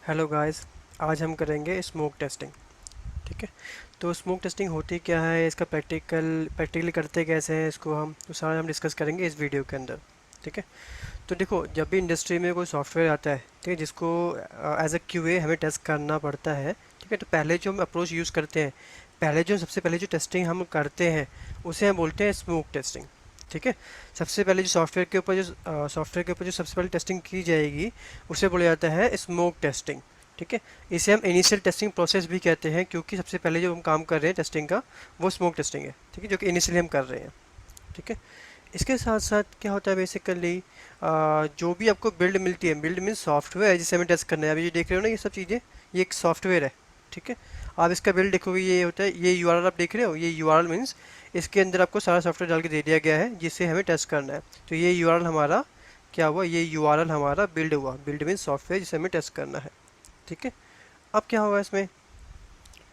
Hello guys. आज हम करेंगे स्मोक टेस्टिंग। ठीक है। तो स्मोक टेस्टिंग होती क्या है, इसका प्रैक्टिकली करते कैसे हैं, इसको हम तो सारा हम डिस्कस करेंगे इस वीडियो के अंदर। ठीक है। तो देखो, जब भी इंडस्ट्री में कोई सॉफ्टवेयर आता है, ठीक है, जिसको एज अ क्यूए हमें टेस्ट करना पड़ता है। ठीक है। तो पहले जो हम अप्रोच यूज़ करते हैं, सबसे पहले जो टेस्टिंग हम करते हैं उसे हम बोलते हैं स्मोक टेस्टिंग। ठीक है। सबसे पहले जो सॉफ्टवेयर के ऊपर जो सबसे पहले टेस्टिंग की जाएगी उसे बोला जाता है स्मोक टेस्टिंग। ठीक है। इसे हम इनिशियल टेस्टिंग प्रोसेस भी कहते हैं, क्योंकि सबसे पहले जो हम काम कर रहे हैं टेस्टिंग का वो स्मोक टेस्टिंग है। ठीक है, जो कि इनिशियली हम कर रहे हैं। ठीक है। इसके साथ साथ क्या होता है बेसिकली, जो भी आपको बिल्ड मिलती है, बिल्ड मीन सॉफ्टवेयर है जिसे हमें टेस्ट करना है। अभी जो देख रहे हो ना ये सब चीज़ें, ये एक सॉफ्टवेयर है। ठीक है। आप इसका बिल्ड देखोगे, ये होता है, ये यूआरएल आप देख रहे हो, ये यूआरएल मीन्स इसके अंदर आपको सारा सॉफ्टवेयर डाल के दे दिया गया है जिससे हमें टेस्ट करना है। तो ये यूआरएल हमारा क्या हुआ, ये यूआरएल हमारा बिल्ड हुआ। बिल्ड मीन्स सॉफ्टवेयर जिसे हमें टेस्ट करना है। ठीक है। अब क्या होगा इसमें,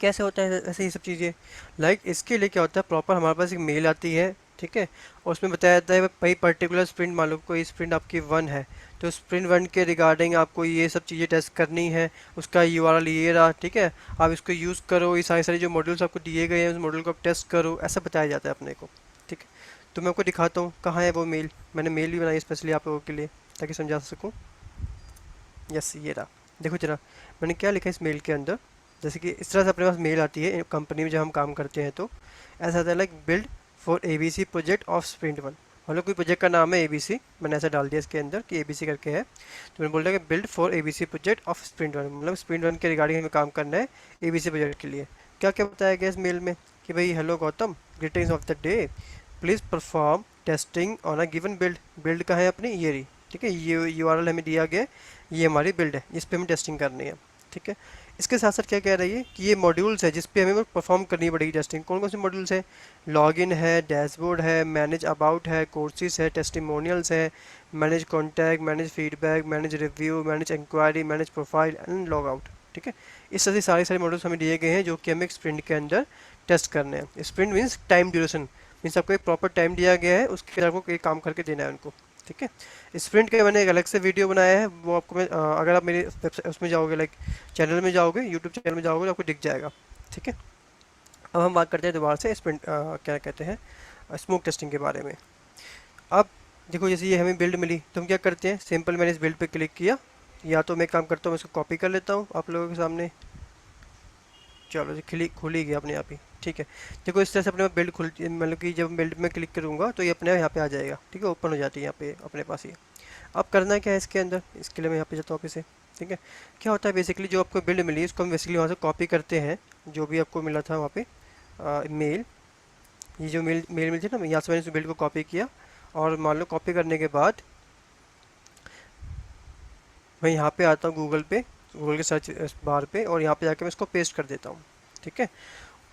कैसे होता है ऐसे ये सब चीज़ें, इसके लिए क्या होता है, प्रॉपर हमारे पास एक मेल आती है। ठीक है। और उसमें बताया जाता है भाई पर्टिकुलर स्प्रिंट, मान लो कोई स्प्रिंट आपकी 1 है, तो स्प्रिंट 1 के रिगार्डिंग आपको ये सब चीज़ें टेस्ट करनी है। उसका यूआरएल ये रहा। ठीक है। आप इसको यूज़ करो, ये सारी सारी जो मॉड्यूल्स आपको दिए गए हैं उस मॉड्यूल को आप टेस्ट करो, ऐसा बताया जाता है अपने को। ठीक है। तो मैं आपको दिखाता हूँ कहाँ है वो मेल। मैंने मेल भी बनाई स्पेशली आप लोगों के लिए ताकि समझा सकूँ। यस, ये रहा। देखो जरा, मैंने क्या लिखा है इस मेल के अंदर। जैसे कि इस तरह से अपने पास मेल आती है कंपनी में जब हम काम करते हैं, तो ऐसा आता है like build for ABC project of sprint 1। मतलब कोई प्रोजेक्ट का नाम है एबीसी, मैंने ऐसा डाल दिया इसके अंदर कि एबीसी करके है। तो मैंने बोल रहा कि build for ABC project of sprint 1, मतलब स्प्रिंट 1 के रिगार्डिंग हमें काम करना है एबीसी प्रोजेक्ट के लिए। क्या क्या बताया गया इस मेल में कि भाई hello Gautam, greetings of the day, please perform testing on a given build. Build का है अपनी ये रही। ठीक है। ये यूआरएल हमें दिया गया है, ये हमारी बिल्ड है, इस पे हमें टेस्टिंग करनी है। ठीक है। इसके साथ साथ क्या कह रही है कि ये मॉड्यूल्स है जिस पे हमें परफॉर्म करनी पड़ेगी टेस्टिंग। कौन कौन से मॉड्यूल्स है, लॉगिन है, डैशबोर्ड है, मैनेज अबाउट है, कोर्सेज है, टेस्टिमोनियल्स है, manage contact, manage feedback, manage review, manage enquiry, manage profile and log out. ठीक है। इस तरह से सारे सारे मॉड्यूल्स हमें दिए गए हैं जो कि हमें एक स्प्रिंट के अंदर टेस्ट करने हैं। Sprint means time duration, means आपको एक प्रॉपर टाइम दिया गया है, उसके अंदर आपको एक काम करके देना है उनको। ठीक है। स्प्रिंट का मैंने एक अलग से वीडियो बनाया है, वो आपको मैं अगर आप मेरे उसमें जाओगे, लाइक चैनल में जाओगे, यूट्यूब चैनल में जाओगे तो आपको दिख जाएगा। ठीक है। अब हम बात करते हैं दोबारा से स्प्रिंट क्या कहते हैं, स्मोक टेस्टिंग के बारे में। अब देखो, जैसे ये हमें बिल्ड मिली तो हम क्या करते हैं, सिंपल मैंने इस बिल्ड पे क्लिक किया, या तो मैं काम करता हूँ, मैं इसको कॉपी कर लेता हूँ आप लोगों के सामने। चलो जी, खुल ही गया अपने आप ही। ठीक है। देखो इस तरह से अपने बिल्ड खुल, मतलब कि जब बिल्ड में क्लिक करूँगा तो ये अपने यहाँ पे आ जाएगा। ठीक है। ओपन हो जाती है यहाँ पे अपने पास ही। अब करना क्या है इसके अंदर, इसके लिए मैं यहाँ पे जाता हूँ वापस से। ठीक है। क्या होता है बेसिकली, जो आपको बिल्ड मिली उसको हम बेसिकली वहाँ से कॉपी करते हैं, जो भी आपको मिला था वहाँ पे मेल। ये जो मेल मेल मिली थी ना, यहाँ से मैंने इस बिल्ड को कॉपी किया। और मान लो कॉपी करने के बाद मैं यहाँ पे आता हूँ गूगल पे, गूगल के सर्च बार पे, और यहाँ पे जाके मैं इसको पेस्ट कर देता हूँ। ठीक है।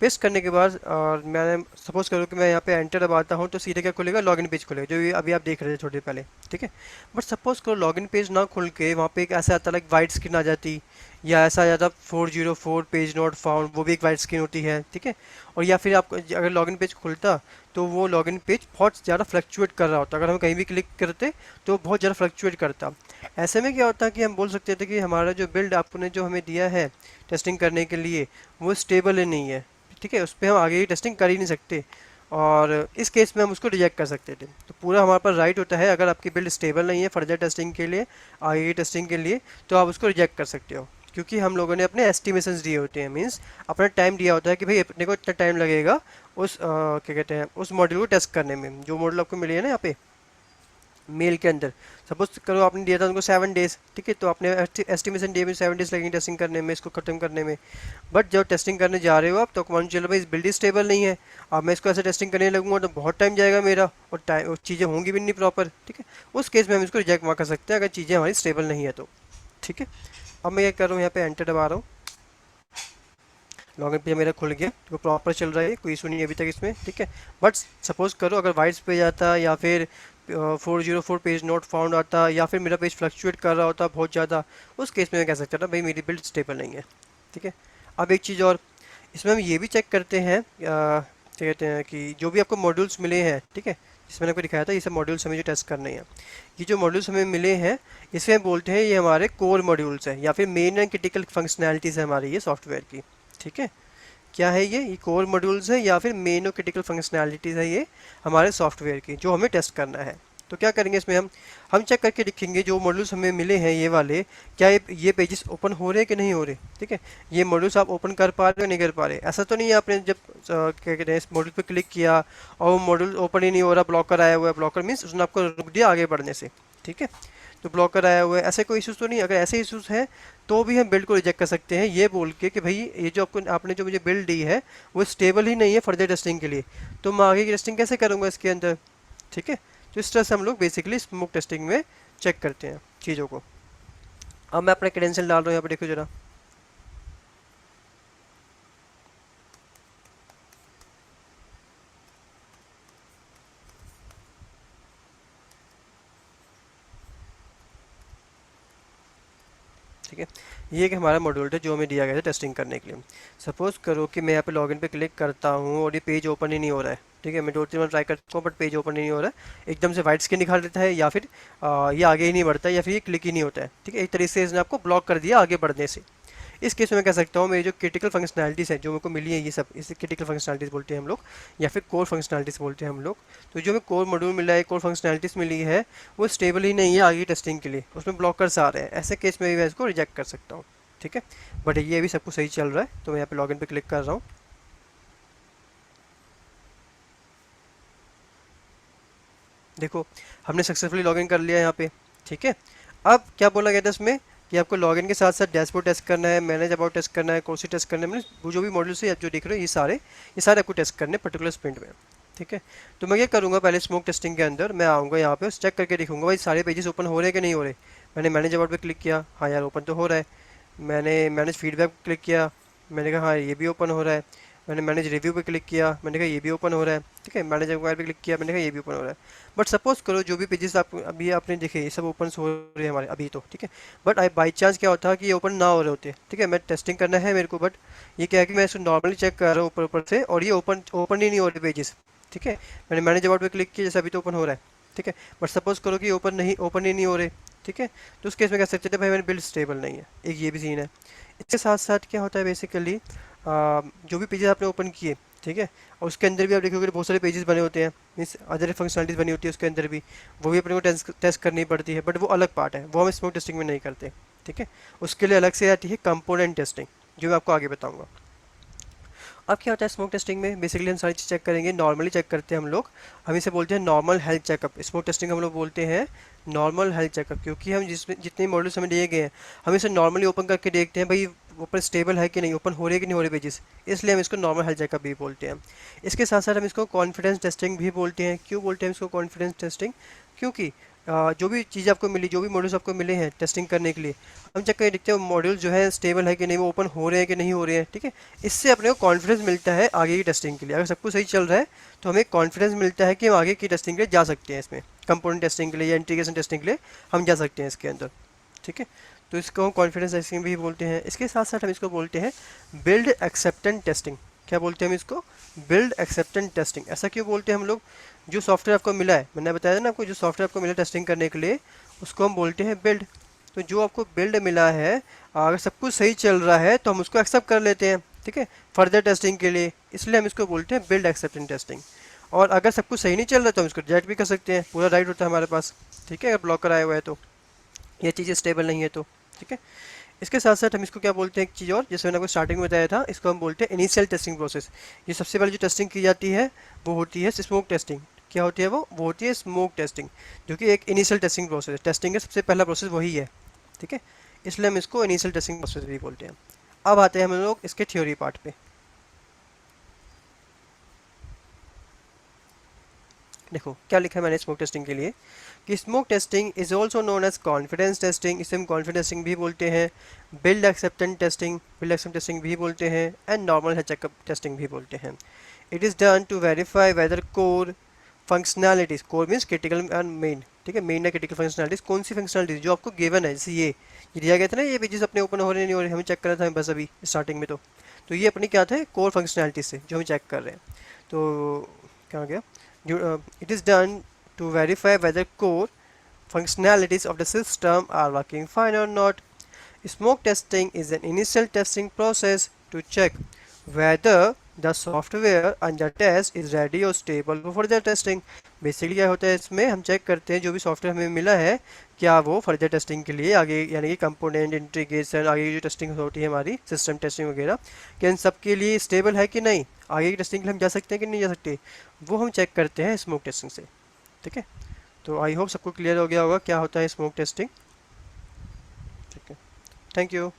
पेस्ट करने के बाद और मैंने सपोज करूँ कि मैं यहाँ पे एंटर दबाता हूँ तो सीधे क्या खुलेगा, लॉगिन पेज खुलेगा, जो ये अभी आप देख रहे थे थोड़ी देर पहले। ठीक है। बट सपोज करो लॉगिन पेज ना खुल के वहाँ पे एक ऐसा आता लाइक वाइट स्क्रीन आ जाती, या ऐसा आ जाता 404 पेज नॉट फाउंड, वो भी एक वाइट स्क्रीन होती है। ठीक है। और या फिर आपको अगर लॉगिन पेज खुलता तो वो लॉगिन पेज बहुत ज़्यादा फ्लक्चुएट कर रहा होता, अगर हम कहीं भी क्लिक करते तो बहुत ज़्यादा फ्लक्चुएट करता। ऐसे में क्या होता कि हम बोल सकते थे कि हमारा जो बिल्ड आपने जो हमें दिया है टेस्टिंग करने के लिए, वो स्टेबल ही नहीं है। ठीक है। उस पर हम आगे की टेस्टिंग कर ही नहीं सकते, और इस केस में हम उसको रिजेक्ट कर सकते थे। तो पूरा हमारे पास राइट होता है, अगर आपकी बिल्ड स्टेबल नहीं है फर्दर टेस्टिंग के लिए, आगे की टेस्टिंग के लिए, तो आप उसको रिजेक्ट कर सकते हो। क्योंकि हम लोगों ने अपने एस्टिमेशंस दिए होते हैं, मीन्स अपना टाइम दिया होता है कि भाई अपने को इतना टाइम लगेगा उस क्या कहते हैं उस मॉड्यूल को टेस्ट करने में। जो मॉड्यूल आपको मिली है ना यहाँ पे मेल के अंदर, सपोज करो आपने दिया था उनको 7 डेज। ठीक है। तो आपने एस्टिमेशन दिए में 7 डेज लगेंगे टेस्टिंग करने में, इसको खत्म करने में। बट जब टेस्टिंग करने जा रहे हो आप तो मान चलो भाई इस बिल्ड स्टेबल नहीं है, अब मैं इसको ऐसे टेस्टिंग करने लगूंगा तो बहुत टाइम जाएगा मेरा, और टाइम चीज़ें होंगी भी नहीं प्रॉपर। ठीक है। उस केस में हम इसको रिजेक्ट वहाँ कर सकते हैं अगर चीज़ें हमारी स्टेबल नहीं है तो। ठीक है। अब मैं क्या कर रहा हूँ, यहाँ पे एंटर दबा रहा हूँ, लॉगिन पेज मेरा खुल गया, वो प्रॉपर चल रहा है, कोई इशू नहीं है अभी तक इसमें। ठीक है। बट सपोज करो अगर वाइट्स पे जाता, या फिर 404 पेज नोट फाउंड आता, या फिर मेरा पेज फ्लक्चुएट कर रहा होता बहुत ज़्यादा, उस केस में मैं कह सकता था भाई मेरी बिल्ड स्टेबल नहीं है। ठीक है। अब एक चीज़ और, इसमें हम ये भी चेक करते हैं क्या कहते हैं कि जो भी आपको मॉड्यूल्स मिले हैं, ठीक है, जिसमें मैंने आपको दिखाया था ये सब मॉड्यूल्स हमें जो टेस्ट करने हैं। ये जो मॉड्यूल्स हमें मिले हैं इसे हम बोलते हैं ये हमारे कोर मॉड्यूल्स हैं या फिर मेन एंड क्रिटिकल फंक्शनैलिटीज़ है हमारी ये सॉफ्टवेयर की। ठीक है, क्या है ये कोर मॉड्यूल्स है या फिर मेन और क्रिटिकल फंक्शनैलिटीज़ है ये हमारे सॉफ्टवेयर की जो हमें टेस्ट करना है। तो क्या करेंगे इसमें हम चेक करके देखेंगे जो मॉड्यूल्स हमें मिले हैं ये वाले, क्या ये पेजेस ओपन हो रहे हैं कि नहीं हो रहे। ठीक है, ये मॉड्यूल्स आप ओपन कर पा रहे हो नहीं कर पा रहे। ऐसा तो नहीं है आपने जब क्या कहते हैं इस मॉड्यूल पे क्लिक किया और वो मॉड्यूल ओपन ही नहीं हो रहा, ब्लॉकर आया हुआ है। ब्लॉकर मीन्स उसने आपको रुक दिया आगे बढ़ने से। ठीक है, तो ब्लॉकर आया हुआ है, ऐसे कोई इशूज़ तो नहीं। अगर ऐसे इशूज़ हैं तो भी हम बिल्ड को रिजेक्ट कर सकते हैं ये बोल के कि भाई ये जो आपने जो मुझे बिल्ड दी है वो स्टेबल ही नहीं है फर्दर टेस्टिंग के लिए, तो मैं आगे की टेस्टिंग कैसे करूँगा इसके अंदर। ठीक है, तो इस तरह से हम लोग बेसिकली स्मोक टेस्टिंग में चेक करते हैं चीज़ों को। अब मैं अपना क्रेडेंशियल डाल रहा हूँ यहाँ पर, देखो जरा। ठीक है, ये एक हमारा मॉड्यूल था जो हमें दिया गया था टेस्टिंग करने के लिए। सपोज़ करो कि मैं यहाँ पे लॉगिन पे क्लिक करता हूँ और ये पेज ओपन ही नहीं हो रहा है। ठीक है, मैं 2-3 बार ट्राई करता हूँ बट पेज ओपन ही नहीं हो रहा है, एकदम से वाइट स्क्रीन दिखा देता है या फिर ये आगे ही नहीं बढ़ता है या फिर ये क्लिक ही नहीं होता है। ठीक है, एक तरीके से इसने आपको ब्लॉक कर दिया आगे बढ़ने से। इस केस में मैं कह सकता हूँ मेरी जो क्रिटिकल फंक्शनैलिटीज़ है जो मेरे को मिली है, ये सब इसे क्रिटिकल फंक्शनैलिटीज़ बोलते हैं हम लोग या फिर कोर फंक्शनैलिटीज़ बोलते हैं हम लोग। तो जो हमें कोर मॉड्यूल मिला है, कोर फंक्शनैलिटीज़ मिली है, वो स्टेबल ही नहीं है आगे टेस्टिंग के लिए, उसमें ब्लॉकर्स आ रहे हैं। ऐसे केस में भी मैं इसको रिजेक्ट कर सकता हूँ। ठीक है, बट ये अभी सब कुछ सही चल रहा है तो मैं यहाँ पे लॉगिन पे क्लिक कर रहा हूँ। देखो हमने सक्सेसफुली लॉगिन कर लिया यहाँ पे। ठीक है, अब क्या बोला गया था इसमें कि आपको लॉगिन के साथ साथ डैशबोर्ड टेस्ट करना है, मैनेज अबाउट टेस्ट करना है, कोर्सी टेस्ट करना है, मतलब वो जो भी मॉड्यूल्स है जो देख रहे हो ये सारे आपको टेस्ट करने हैं पर्टिकुलर स्प्रिंट में। ठीक है, तो मैं ये करूँगा पहले स्मोक टेस्टिंग के अंदर मैं आऊँगा यहाँ पे चेक करके देखूंगा भाई सारे पेजेस ओपन हो रहे हैं कि नहीं हो रहे। मैंने मैनेज अबाउट पे क्लिक किया, हाँ यार ओपन तो हो रहा है। मैंने मैनेज फीडबैक क्लिक किया, मैंने कहा हाँ ये भी ओपन हो रहा है। मैंने मैनेज रिव्यू पे क्लिक किया, मैंने कहा ये भी ओपन हो रहा है। ठीक है, मैनेज एक्वायर पे क्लिक किया, मैंने कहा ये भी ओपन हो रहा है। बट सपोज करो जो भी पेजेस आप अभी आपने देखे ये सब ओपन हो रहे हैं हमारे अभी तो। ठीक है, बट बाई चांस क्या होता है कि ये ओपन ना हो रहे होते। ठीक है, मैं टेस्टिंग करना है मेरे को, बट ये क्या है कि मैं इसको नॉर्मली चेक कर रहा हूँ ऊपर ऊपर से और ये ओपन ही नहीं हो रहे पेजेस। ठीक है, मैंने मैनेज अबाउट पे क्लिक किया, जैसे अभी तो ओपन हो रहा है। ठीक है, बट सपोज करो कि ओपन ही नहीं हो रहे। ठीक है, तो उस केस में कह सकते थे भाई मेरी बिल्ड स्टेबल नहीं है, एक ये भी सीन है। इसके साथ साथ क्या होता है बेसिकली जो भी पेजेस आपने ओपन किए, ठीक है, और उसके अंदर भी आप देखोगे बहुत सारे पेजेस बने होते हैं, मीन्स अदर फंक्शनलिटीज़ बनी होती है उसके अंदर भी, वो भी अपने को टेस्ट करनी पड़ती है, बट वो अलग पार्ट है, वो हम स्मोक टेस्टिंग में नहीं करते। ठीक है, उसके लिए अलग से आती है कंपोनेंट टेस्टिंग जो मैं आपको आगे बताऊँगा। अब क्या होता है स्मोक टेस्टिंग में बेसिकली हम सारी चीज़ चेक करेंगे, नॉर्मली चेक करते हैं हम लोग, हम इसे बोलते हैं normal health checkup. Smoke testing हम लोग बोलते हैं नॉर्मल हेल्थ चेकअप, क्योंकि हम जिसमें जितने मॉडल्स हमें दिए गए हैं हम इसे नॉर्मली ओपन करके देखते हैं भाई ओपन स्टेबल है कि नहीं, ओपन हो रहे कि नहीं हो रहे पेजेस, इसलिए हम इसको नॉर्मल हेल्थ चेकअप भी बोलते हैं। इसके साथ साथ हम इसको कॉन्फिडेंस टेस्टिंग भी बोलते हैं। क्यों बोलते हैं इसको कॉन्फिडेंस टेस्टिंग, क्योंकि जो भी चीज़ आपको मिली, जो भी मॉड्यूल्स आपको मिले हैं टेस्टिंग करने के लिए, हम चेक करके देखते हैं मॉड्यूल जो है स्टेबल है कि नहीं, वो ओपन हो रहे हैं कि नहीं हो रहे हैं। ठीक है, इससे अपने को कॉन्फिडेंस मिलता है आगे की टेस्टिंग के लिए। अगर सब कुछ सही चल रहा है तो हमें कॉन्फिडेंस मिलता है कि हम आगे की टेस्टिंग के लिए जा सकते हैं, इसमें कंपोनेंट टेस्टिंग के लिए या इंटीग्रेशन टेस्टिंग के लिए हम जा सकते हैं इसके अंदर। ठीक है, तो इसको हम कॉन्फिडेंस टेस्टिंग भी बोलते हैं। इसके साथ साथ हम इसको बोलते हैं बिल्ड एक्सेप्टेंस टेस्टिंग। क्या बोलते हैं हम इसको, बिल्ड एक्सेप्टेंस टेस्टिंग। ऐसा क्यों बोलते हैं हम लोग, जो सॉफ्टवेयर आपको मिला है, मैंने बताया था ना आपको, जो सॉफ्टवेयर आपको मिला टेस्टिंग करने के लिए उसको हम बोलते हैं बिल्ड। तो जो आपको बिल्ड मिला है अगर सब कुछ सही चल रहा है तो हम उसको एक्सेप्ट कर लेते हैं। ठीक है, फर्दर टेस्टिंग के लिए, इसलिए हम इसको बोलते हैं बिल्ड एक्सेप्टेंस टेस्टिंग। और अगर सब कुछ सही नहीं चल रहा तो हम इसको रिजेक्ट भी कर सकते हैं, पूरा राइट होता है हमारे पास। ठीक है, अगर ब्लॉकर आया हुआ है तो, ये चीज़ें स्टेबल नहीं है तो। ठीक है, इसके साथ साथ हम इसको क्या बोलते हैं, एक चीज़ और जैसे मैंने आपको स्टार्टिंग में बताया था, इसको हम बोलते हैं इनिशियल टेस्टिंग प्रोसेस। ये सबसे पहले जो टेस्टिंग की जाती है वो होती है स्मोक टेस्टिंग। क्या होती है वो होती है स्मोक टेस्टिंग, जो कि एक इनिशियल टेस्टिंग प्रोसेस है। टेस्टिंग का सबसे पहला प्रोसेस वही है। ठीक है, इसलिए हम इसको इनिशियल टेस्टिंग प्रोसेस भी बोलते हैं। अब आते हैं हम लोग इसके थ्योरी पार्ट पे। देखो क्या लिखा है मैंने स्मोक टेस्टिंग के लिए कि smoke testing is also known as confidence testing, इसे हम कॉन्फिडेंस टेस्टिंग भी बोलते हैं, बिल्ड एक्सेप्टेंस टेस्टिंग भी बोलते हैं, and normal health checkup testing भी बोलते हैं। It is done to verify whether core functionalities, core means critical and main. ठीक है, मेन या क्रिटिकल फंक्शनैलिटीज, कौन सी फंक्शनैलिटीज जो आपको गिवन है, जैसे ये दिया गया था ना, ये पेजेस अपने ओपन हो रहे नहीं हो रहे, हमें चेक करना था बस अभी स्टार्टिंग में। तो ये अपनी क्या थे, कोर फंक्शनैलिटीज से जो हम चेक कर रहे हैं। तो क्या हो गया, It is done to verify whether core functionalities of the system are working fine or not. Smoke testing is an initial testing process to check whether the software under test is ready or stable for further testing. Basically क्या होता है इसमें हम check करते हैं जो भी software हमें मिला है क्या वो फर्दर टेस्टिंग के लिए आगे यानी कि कंपोनेंट इंटीग्रेशन आगे की जो टेस्टिंग होती है हमारी सिस्टम टेस्टिंग वगैरह क्या इन सब के लिए स्टेबल है कि नहीं, आगे की टेस्टिंग के लिए हम जा सकते हैं कि नहीं जा सकते, वो हम चेक करते हैं स्मोक टेस्टिंग से। ठीक है, तो आई होप सबको क्लियर हो गया होगा क्या होता है स्मोक टेस्टिंग। ठीक है, थैंक यू।